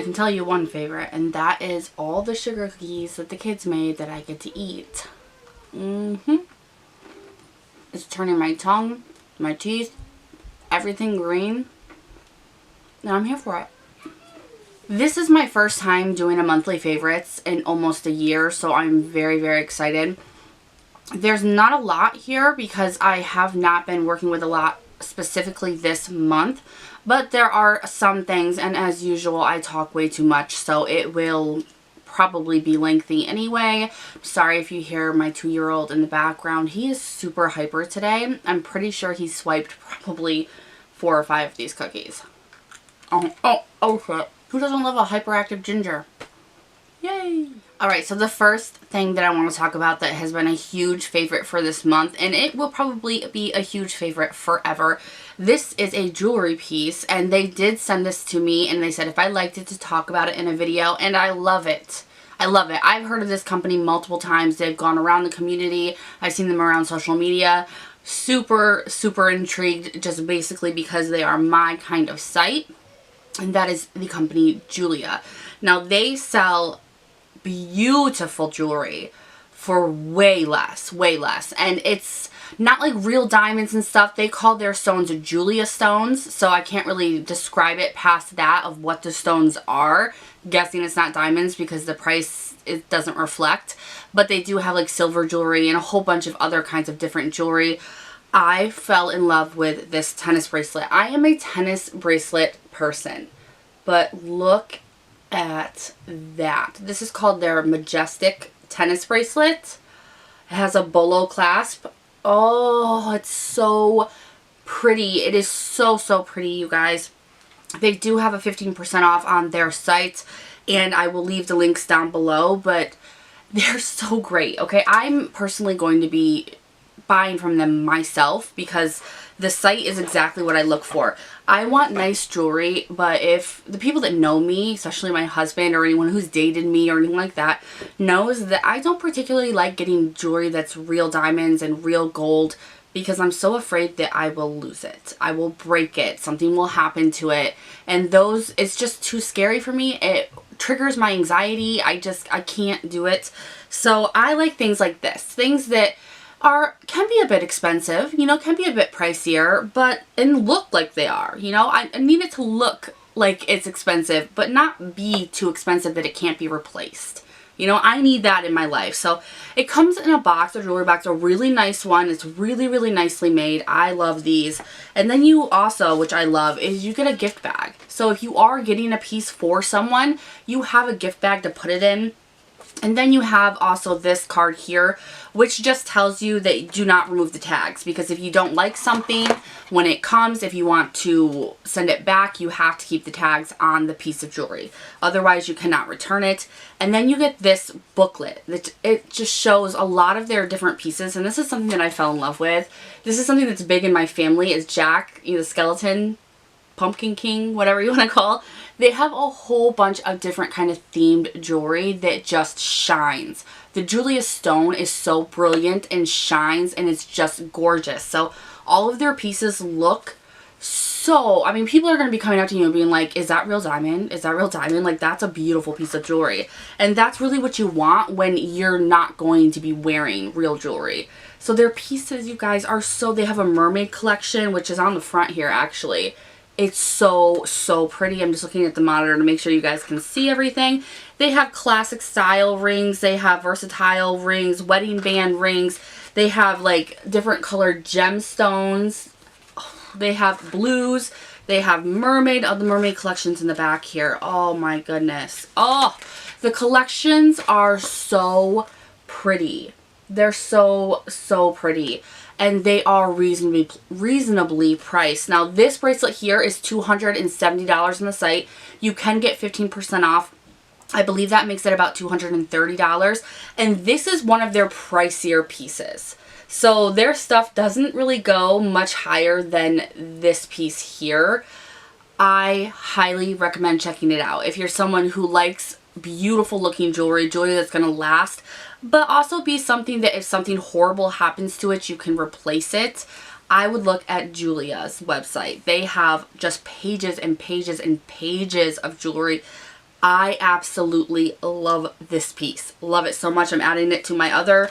can tell you one favorite, and that is all the sugar cookies that the kids made that I get to eat. It's turning my tongue, my teeth, everything green. And I'm here for it. This is my first time doing a monthly favorites in almost a year, so I'm very, very excited. There's not a lot here because I have not been working with a lot specifically this month, but there are some things, and as usual I talk way too much, so it will probably be lengthy anyway. Sorry if you hear my 2-year-old in the background. He is super hyper today. I'm pretty sure he swiped probably 4 or 5 of these cookies. Oh shit. Who doesn't love a hyperactive ginger? Yay! Alright, so the first thing that I want to talk about that has been a huge favorite for this month, and it will probably be a huge favorite forever. This is a jewelry piece, and they did send this to me, and they said if I liked it to talk about it in a video, and I love it. I love it. I've heard of this company multiple times. They've gone around the community. I've seen them around social media. Super, super intrigued, just basically because they are my kind of site, and that is the company Julia. Now, they sell beautiful jewelry for way less, and it's not like real diamonds and stuff. They call their stones Julia stones, so I can't really describe it past that of what the stones are. Guessing it's not diamonds because the price, it doesn't reflect, but they do have like silver jewelry and a whole bunch of other kinds of different jewelry. I fell in love with this tennis bracelet. I am a tennis bracelet person, but look at that. This is called their Majestic tennis bracelet. It has a bolo clasp. Oh, it's so pretty. It is so, so pretty, you guys. They do have a 15% off on their site, and I will leave the links down below, but they're so great, okay? I'm personally going to be buying from them myself because the site is exactly what I look for. I want nice jewelry, but if the people that know me, especially my husband or anyone who's dated me or anything like that, knows that I don't particularly like getting jewelry that's real diamonds and real gold because I'm so afraid that I will lose it. I will break it. Something will happen to it. And those, it's just too scary for me. It triggers my anxiety. I can't do it. So I like things like this. Things that can be a bit expensive, you know, can be a bit pricier, but and look like they are, you know. I need it to look like it's expensive, but not be too expensive that it can't be replaced. You know, I need that in my life. So it comes in a box, a jewelry box, a really nice one. It's really, really nicely made. I love these. And then you also, which I love, is you get a gift bag. So if you are getting a piece for someone, you have a gift bag to put it in. And then you have also this card here, which just tells you that do not remove the tags, because if you don't like something when it comes, if you want to send it back, you have to keep the tags on the piece of jewelry. Otherwise, you cannot return it. And then you get this booklet that it just shows a lot of their different pieces. And this is something that I fell in love with. This is something that's big in my family, is Jack, you know, the skeleton, Pumpkin King, whatever you want to call. They have a whole bunch of different kind of themed jewelry that just shines. The Julia stone is so brilliant and shines, and it's just gorgeous. So all of their pieces look so, I mean, people are going to be coming up to you and being like, is that real diamond? Is that real diamond? Like, that's a beautiful piece of jewelry. And that's really what you want when you're not going to be wearing real jewelry. So their pieces, you guys, are so, they have a mermaid collection, which is on the front here actually. It's so, so pretty. I'm just looking at the monitor to make sure you guys can see everything. They have classic style rings. They have versatile rings, wedding band rings. They have like different colored gemstones. They have blues. They have mermaid. Oh, the mermaid collection's in the back here. Oh my goodness. Oh, the collections are so pretty. They're so, so pretty. And they are reasonably priced. Now, this bracelet here is $270 on the site. You can get 15% off. I believe that makes it about $230. And this is one of their pricier pieces. So their stuff doesn't really go much higher than this piece here. I highly recommend checking it out. If you're someone who likes beautiful looking jewelry that's going to last, but also be something that if something horrible happens to it, you can replace it, I would look at Julia's website. They have just pages and pages and pages of jewelry. I absolutely love this piece. Love it so much. I'm adding it to my other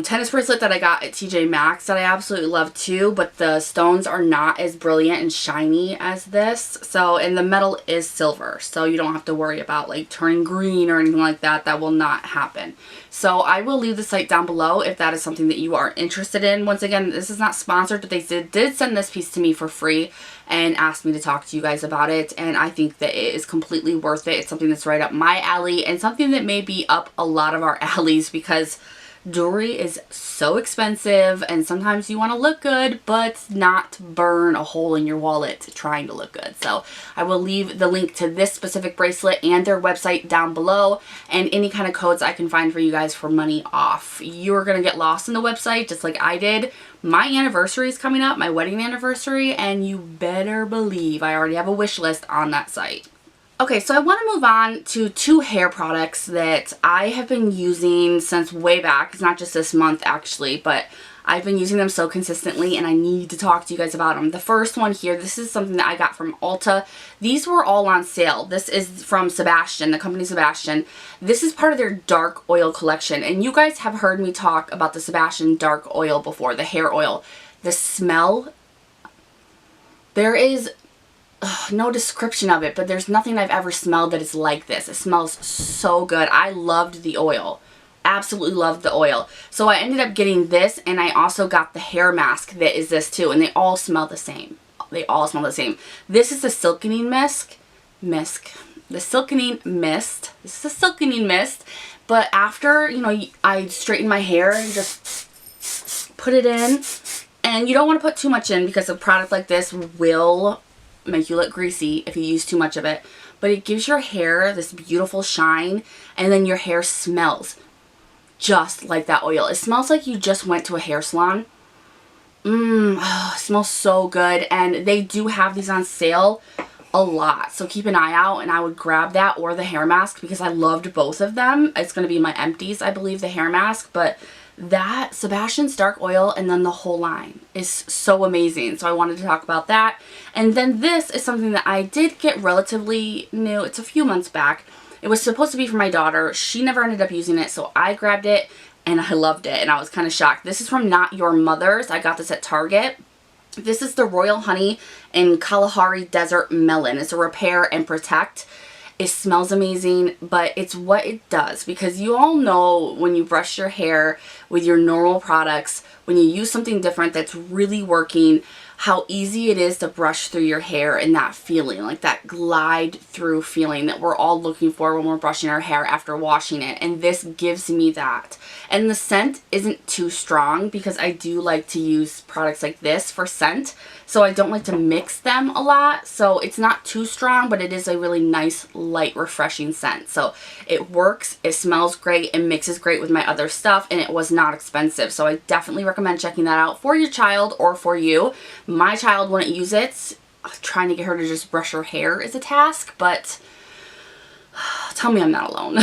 tennis bracelet that I got at Tjmaxx that I absolutely love too, but the stones are not as brilliant and shiny as this. So, and the metal is silver, so you don't have to worry about like turning green or anything like that. That will not happen. So I will leave the site down below if that is something that you are interested in. Once again, this is not sponsored, but they did send this piece to me for free and asked me to talk to you guys about it, and I think that it is completely worth it. It's something that's right up my alley and something that may be up a lot of our alleys because jewelry is so expensive and sometimes you want to look good but not burn a hole in your wallet trying to look good. So I will leave the link to this specific bracelet and their website down below, and any kind of codes I can find for you guys for money off. You're going to get lost in the website just like I did. My anniversary is coming up, my wedding anniversary, and you better believe I already have a wish list on that site. Okay, so I want to move on to two hair products that I have been using since way back. It's not just this month actually, but I've been using them so consistently and I need to talk to you guys about them. The first one here, this is something that I got from Ulta. These were all on sale. This is from Sebastian, the company Sebastian. This is part of their dark oil collection, and you guys have heard me talk about the Sebastian dark oil before, the hair oil. The smell, there is no description of it, but there's nothing I've ever smelled that is like this. It smells so good. I loved the oil. Absolutely loved the oil. So I ended up getting this, and I also got the hair mask that is this too, and they all smell the same. They all smell the same. This is the silkening the silkening mist. This is a silkening mist, but after, you know, I straighten my hair and just put it in, and you don't want to put too much in because a product like this will make you look greasy if you use too much of it, but it gives your hair this beautiful shine, and then your hair smells just like that oil. It smells like you just went to a hair salon. It smells so good, and they do have these on sale a lot, so keep an eye out, and I would grab that or the hair mask because I loved both of them. It's going to be my empties, I believe, the hair mask, but that Sebastian's dark oil and then the whole line is so amazing. So I wanted to talk about that. And then this is something that I did get relatively new. It's a few months back. It was supposed to be for my daughter. She never ended up using it, so I grabbed it and I loved it, and I was kind of shocked. This is from Not Your Mother's. I got this at Target. This is the Royal Honey and Kalahari Desert Melon. It's a repair and protect. It smells amazing, but it's what it does, because you all know when you brush your hair with your normal products, when you use something different that's really working, how easy it is to brush through your hair, and that feeling, like that glide through feeling that we're all looking for when we're brushing our hair after washing it. And this gives me that. And the scent isn't too strong because I do like to use products like this for scent. So I don't like to mix them a lot. So it's not too strong, but it is a really nice, light, refreshing scent. So it works, it smells great, it mixes great with my other stuff, and it was not expensive. So I definitely recommend checking that out for your child or for you. My child wouldn't use it. Trying to get her to just brush her hair is a task, but tell me I'm not alone.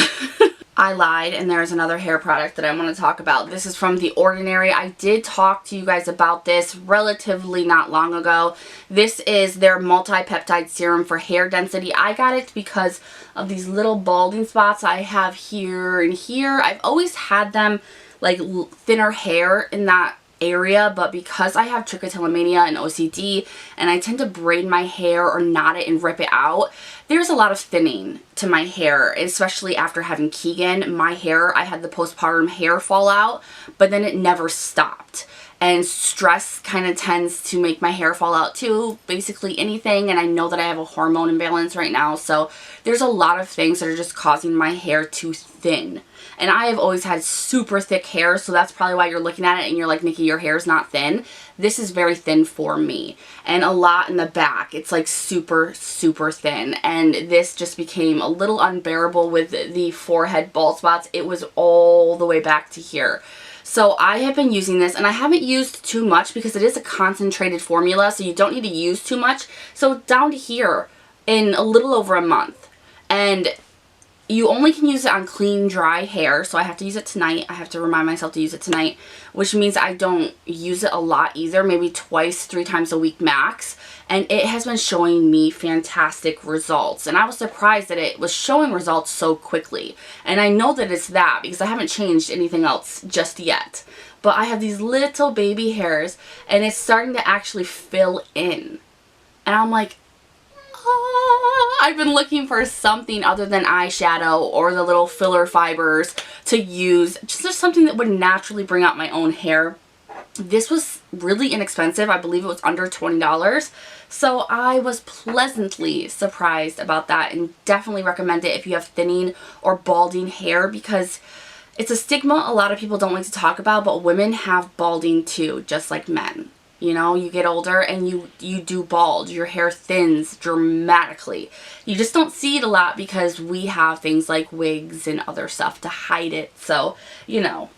I lied, and there's another hair product that I want to talk about. This is from The Ordinary. I did talk to you guys about this relatively not long ago. This is their multi-peptide serum for hair density. I got it because of these little balding spots I have here and here. I've always had them like thinner hair in that area, but because I have trichotillomania and OCD, and I tend to braid my hair or knot it and rip it out, there's a lot of thinning to my hair, especially after having Keegan. My hair, I had the postpartum hair fall out, but then it never stopped. And stress kind of tends to make my hair fall out too, basically anything, and I know that I have a hormone imbalance right now, so there's a lot of things that are just causing my hair to thin. And I have always had super thick hair, so that's probably why you're looking at it and you're like, Nikki, your hair is not thin. This is very thin for me. And a lot in the back. It's like super, super thin. And this just became a little unbearable with the forehead bald spots. It was all the way back to here. So I have been using this, and I haven't used too much because it is a concentrated formula, so you don't need to use too much. So down to here in a little over a month. And you only can use it on clean, dry hair, so I have to use it tonight. I have to remind myself to use it tonight, which means I don't use it a lot either, maybe twice, 3 times a week max. And it has been showing me fantastic results. And I was surprised that it was showing results so quickly. And I know that it's that because I haven't changed anything else just yet. But I have these little baby hairs and it's starting to actually fill in. And I'm like, I've been looking for something other than eyeshadow or the little filler fibers to use. Just something that would naturally bring out my own hair. This was really inexpensive. I believe it was under $20. So I was pleasantly surprised about that and definitely recommend it if you have thinning or balding hair, because it's a stigma a lot of people don't like to talk about, but women have balding too, just like men. You know, you get older and you do bald. Your hair thins dramatically. You just don't see it a lot because we have things like wigs and other stuff to hide it. So, you know.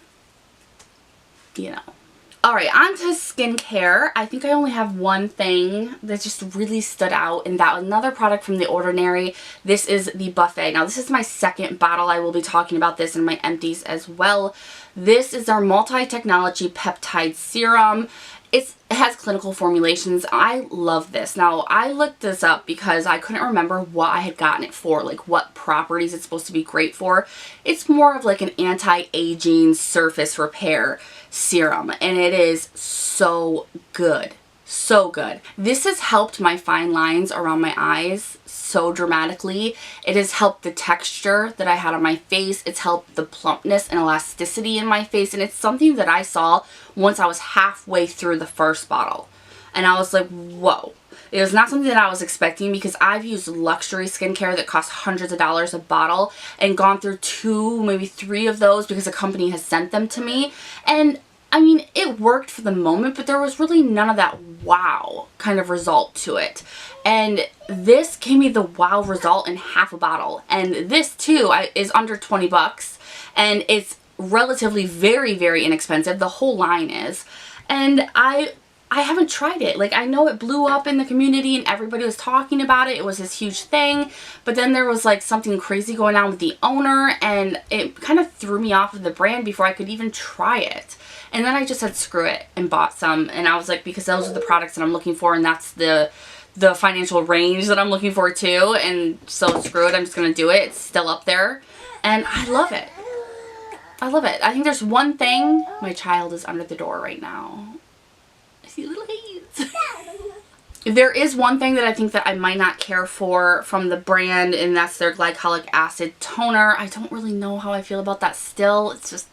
Alright, on to skincare. I think I only have one thing that just really stood out, and that was another product from The Ordinary. This is the Buffet. Now, this is my second bottle. I will be talking about this in my empties as well. This is our multi-technology peptide serum. It has clinical formulations. I love this. Now, I looked this up because I couldn't remember what I had gotten it for, like what properties it's supposed to be great for. It's more of like an anti-aging surface repair serum, and it is so good. So good. This has helped my fine lines around my eyes so dramatically. It has helped the texture that I had on my face. It's helped the plumpness and elasticity in my face, and it's something that I saw once I was halfway through the first bottle. And I was like, whoa. It was not something that I was expecting because I've used luxury skincare that costs hundreds of dollars a bottle and gone through 2, maybe 3 of those because a company has sent them to me. And I mean, it worked for the moment, but there was really none of that wow kind of result to it. And this gave me the wow result in half a bottle. And this too is under 20 bucks. And it's relatively very, very inexpensive. The whole line is. And I haven't tried it. Like, I know it blew up in the community and everybody was talking about it. It was this huge thing. But then there was like something crazy going on with the owner, and it kind of threw me off of the brand before I could even try it. And then I just said screw it and bought some. And I was like, because those are the products that I'm looking for, and that's the financial range that I'm looking for too. And so screw it, I'm just going to do it. It's still up there. And I love it. I love it. I think there's one thing. My child is under the door right now. I see little hands. There is one thing that I think that I might not care for from the brand, and that's their glycolic acid toner. I don't really know how I feel about that still. It's just,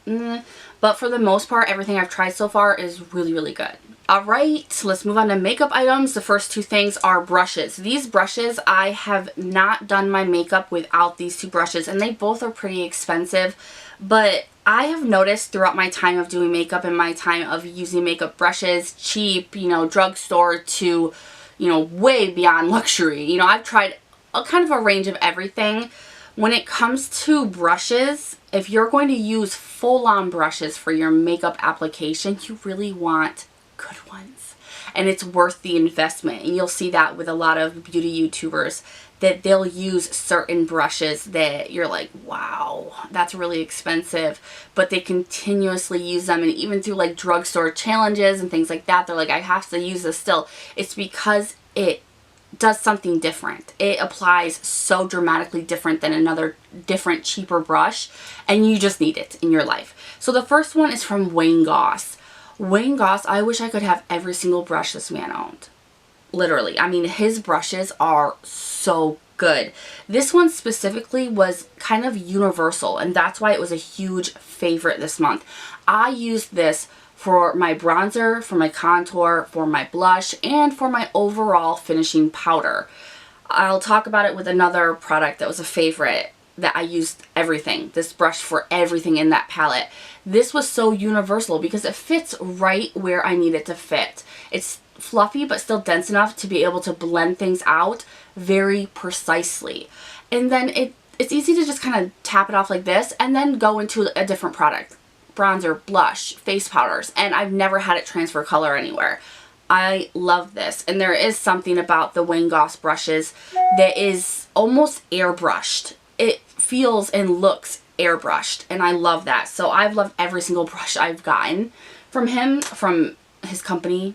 But for the most part, everything I've tried so far is really, really good. Alright, let's move on to makeup items. The first 2 things are brushes. These brushes, I have not done my makeup without these 2 brushes, and they both are pretty expensive. But I have noticed throughout my time of doing makeup and my time of using makeup brushes, cheap, drugstore to, way beyond luxury. I've tried a kind of a range of everything. When it comes to brushes, if you're going to use full-on brushes for your makeup application, you really want good ones. And it's worth the investment. And you'll see that with a lot of beauty YouTubers, that they'll use certain brushes that you're like, wow, that's really expensive. But they continuously use them, and even through like drugstore challenges and things like that, they're like, I have to use this still. It's because it does something different. It applies so dramatically different than another different cheaper brush, and you just need it in your life. So the first one is from Wayne Goss. Wayne Goss, I wish I could have every single brush this man owned. Literally. I mean, his brushes are so good. This one specifically was kind of universal, and that's why it was a huge favorite this month. I used this for my bronzer, for my contour, for my blush, and for my overall finishing powder. I'll talk about it with another product that was a favorite that I used everything. This brush for everything in that palette. This was so universal because it fits right where I need it to fit. It's fluffy but still dense enough to be able to blend things out very precisely. And then it's easy to just kind of tap it off like this and then go into a different product. Bronzer, blush, face powders, and I've never had it transfer color anywhere. I love this. And there is something about the Wayne Goss brushes that is almost airbrushed. It feels and looks airbrushed, and I love that. So I've loved every single brush I've gotten from him, from his company.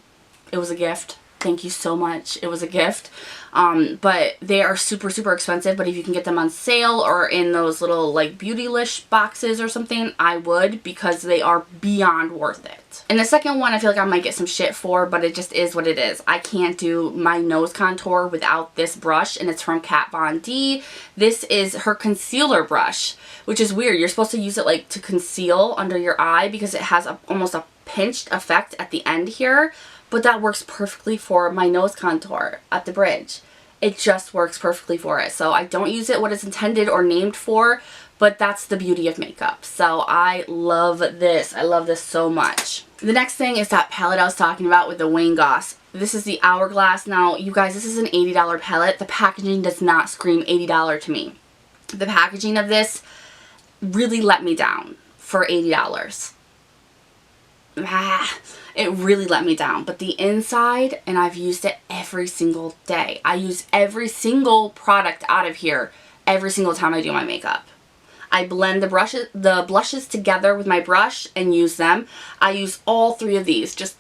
It was a gift. Thank you so much. It was a gift. But they are super, super expensive. But if you can get them on sale or in those little like Beautylish boxes or something, I would, because they are beyond worth it. And the second one I feel like I might get some shit for, but it just is what it is. I can't do my nose contour without this brush, and it's from Kat Von D. This is her concealer brush, which is weird. You're supposed to use it like to conceal under your eye because it has almost a pinched effect at the end here. But that works perfectly for my nose contour at the bridge. It just works perfectly for it. So I don't use it what it's intended or named for, but that's the beauty of makeup. So I love this. I love this so much. The next thing is that palette I was talking about with the Wayne Goss. This is the Hourglass. Now, you guys, this is an $80 palette. The packaging does not scream $80 to me. The packaging of this really let me down for $80. It really let me down. But the inside, and I've used it every single day. I use every single product out of here every single time I do my makeup. I blend the blushes together with my brush and use them. I use all three of these just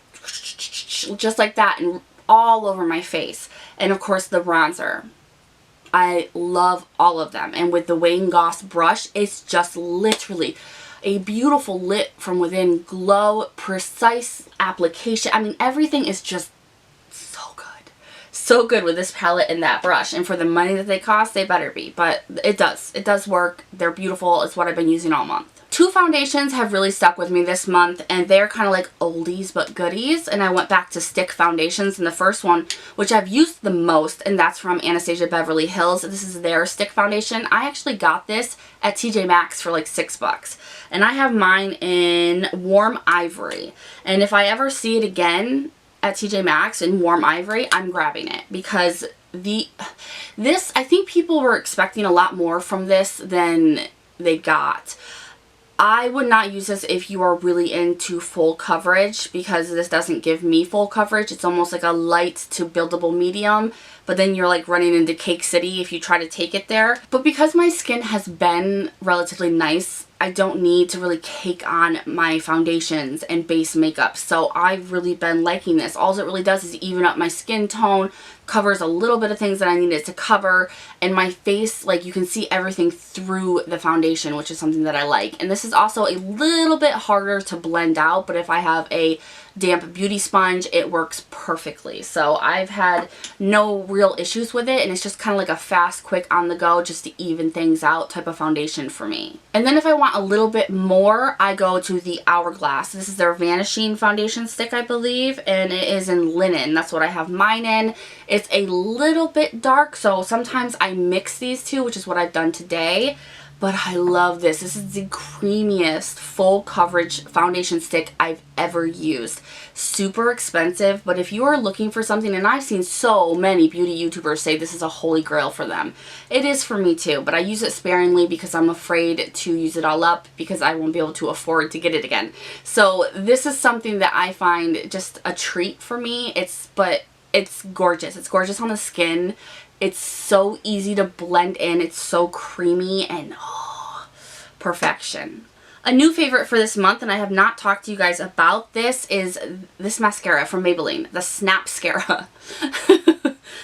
like that and all over my face. And of course the bronzer. I love all of them. And with the Wayne Goss brush, it's just literally a beautiful lit from within glow, precise application. I mean, everything is just so good. So good with this palette and that brush. And for the money that they cost, they better be. But it does. It does work. They're beautiful. It's what I've been using all month. Two foundations have really stuck with me this month, and they're kind of like oldies but goodies, and I went back to Stick foundations, and the first one, which I've used the most, and that's from Anastasia Beverly Hills. This is their Stick foundation. I actually got this at Tjmaxx for like $6, and I have mine in Warm Ivory, and if I ever see it again at Tjmaxx in Warm Ivory, I'm grabbing it, because this, I think people were expecting a lot more from this than they got. I would not use this if you are really into full coverage, because this doesn't give me full coverage. It's almost like a light to buildable medium, but then you're like running into Cake City if you try to take it there. But because my skin has been relatively nice, I don't need to really cake on my foundations and base makeup. So I've really been liking this. All it really does is even up my skin tone, covers a little bit of things that I needed to cover, and my face, like, you can see everything through the foundation, which is something that I like. And this is also a little bit harder to blend out, but if I have a damp beauty sponge, it works perfectly. So I've had no real issues with it, and it's just kind of like a fast, quick, on the go, just to even things out type of foundation for me. And then if I want a little bit more, I go to the Hourglass. This is their Vanishing Foundation Stick, I believe, and it is in linen. That's what I have mine in. It's a little bit dark, so sometimes I mix these two, which is what I've done today. But I love this. This is the creamiest full coverage foundation stick I've ever used. Super expensive, but if you are looking for something, and I've seen so many beauty YouTubers say this is a holy grail for them. It is for me too, but I use it sparingly because I'm afraid to use it all up because I won't be able to afford to get it again. So this is something that I find just a treat for me. But it's gorgeous. It's gorgeous on the skin. It's so easy to blend in. It's so creamy and perfection. A new favorite for this month, and I have not talked to you guys about this, is this mascara from Maybelline, the Snapscara.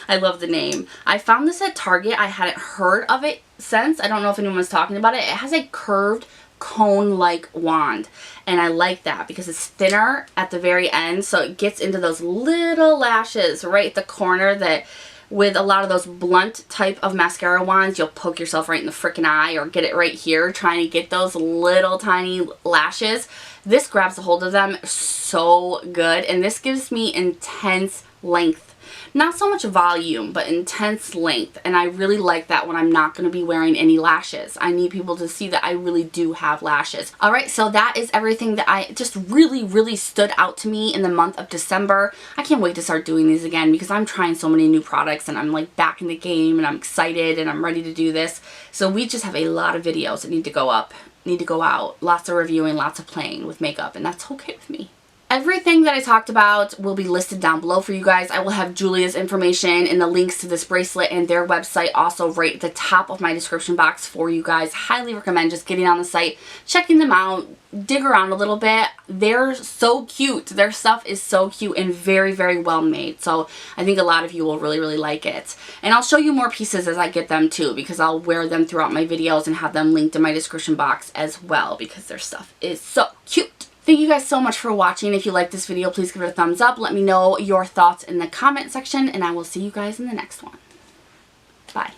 I love the name. I found this at Target. I hadn't heard of it since. I don't know if anyone's talking about it. It has a curved cone-like wand, and I like that because it's thinner at the very end, so it gets into those little lashes right at the corner that with a lot of those blunt type of mascara wands, you'll poke yourself right in the freaking eye or get it right here trying to get those little tiny lashes. This grabs a hold of them so good, and this gives me intense length. Not so much volume, but intense length, and I really like that when I'm not going to be wearing any lashes. I need people to see that I really do have lashes. Alright, so that is everything that I just really stood out to me in the month of December. I can't wait to start doing these again because I'm trying so many new products and I'm like back in the game and I'm excited and I'm ready to do this. So we just have a lot of videos that need to go up, need to go out. Lots of reviewing, lots of playing with makeup, and that's okay with me. Everything that I talked about will be listed down below for you guys. I will have Julia's information and the links to this bracelet and their website also right at the top of my description box for you guys. Highly recommend just getting on the site, checking them out, dig around a little bit. They're so cute. Their stuff is so cute and very, very well made. So I think a lot of you will really, really like it. And I'll show you more pieces as I get them too, because I'll wear them throughout my videos and have them linked in my description box as well, because their stuff is so cute. Thank you guys so much for watching. If you like this video, please give it a thumbs up. Let me know your thoughts in the comment section, and I will see you guys in the next one. Bye.